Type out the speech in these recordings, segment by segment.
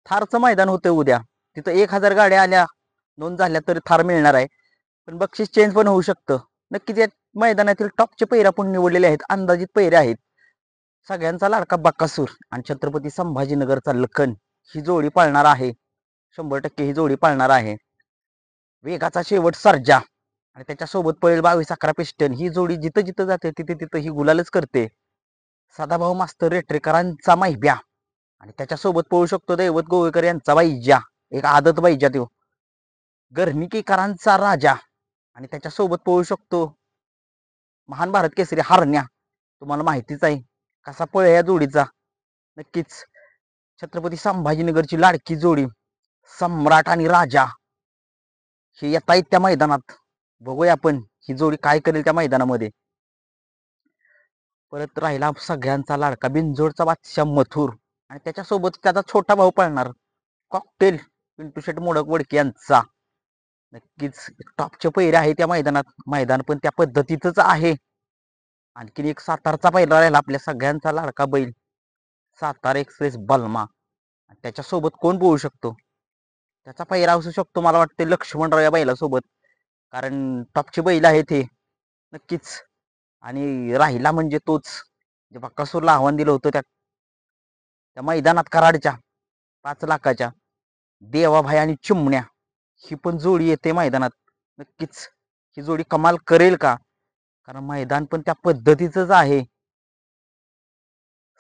थारचं मैदान होतं उद्या. तिथं 1000 गाड्या आल्या नोंद झाल्या तरी थार मिळणार आहे. पण बक्षीस चेंज पण होऊ शकतं. नक्कीच या मैदानातील टॉपचे पैरे आपण निवडलेले आहेत. अंदाजित पैरे आहेत. सगळ्यांचा लाडका बकासूर आणि छत्रपती संभाजीनगरचा लखन ही जोडी पाळणार आहे. 100% ही जोडी पाळणार आहे. वेगाचा शेवट सर्जा आणि त्याच्यासोबत पळेल 22-11 पिस्टन. ही जोडी जिथं जिथं जाते तिथे तिथं ही गुलालच करते. सदाभाऊ मास्तर रेटरेकरांचा माहिब्या आणि त्याच्यासोबत पळू शकतो दैवत गोवेकर यांचा बैजा, एक आदत बैजा तो. गर्णिकीकरांचा राजा आणि त्याच्यासोबत पळू शकतो महान भारत केसरी हरण्या. तुम्हाला माहितीच आहे कसा पळ या जोडीचा. नक्कीच छत्रपती संभाजीनगरची लाडकी जोडी सम्राट आणि राजा हे येत आहेत त्या मैदानात. बघूया आपण ही जोडी काय करेल त्या मैदानामध्ये. परत राहिला सगळ्यांचा लाडका बिनजोडचा बादशाह मथुर आणि त्याच्यासोबत त्याचा छोटा भाऊ पळणार कॉकटेल पिंटू शेट मोडक वडके यांचा. नक्कीच टॉपचे पैरे आहे त्या मैदानात. मैदान पण त्या पद्धतीतच आहे. आणखीन एक सातारचा पैरा राहिला आपल्या सगळ्यांचा लाडका बैल सातारा एक्सप्रेस बलमा. त्याच्यासोबत कोण पोहू शकतो त्याचा पैरा असू शकतो मला वाटते लक्ष्मणराव या बैलासोबत. कारण टॉपचे बैल आहे ते नक्कीच. आणि राहिला म्हणजे तोच जे बक्कासूरला आव्हान दिलं होतं त्या मैदानात कराडच्या 5 लाखाच्या देवाभाई आणि चिमण्या ही पण जोडी येते मैदानात. नक्कीच ही जोडी कमाल करेल का. कारण मैदान पण त्या पद्धतीचंच आहे.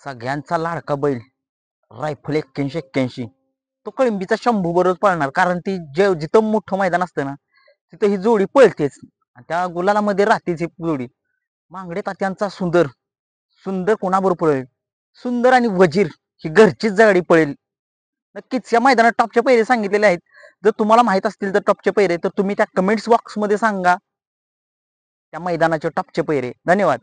सगळ्यांचा लाडका बैल रायफल 81-81 तो कळंबीचा शंभू बरोबर पळणार. कारण ती जिथं मोठं मैदान असतं ना तिथं ही जोडी पळतेच आणि त्या गुलालामध्ये राहतेच ही जोडी. मांगडे तात्यांचा सुंदर सुंदर कोणाबरोबर पळेल. सुंदर आणि वजीर ही घरचीच गाडी पळेल. नक्कीच या मैदानात टॉपचे पैरे सांगितलेले आहेत. जर तुम्हाला माहित असतील तर टॉपचे पैरे तर तुम्ही त्या कमेंट्स बॉक्समध्ये सांगा त्या मैदानाचे टॉपचे पैरे. धन्यवाद.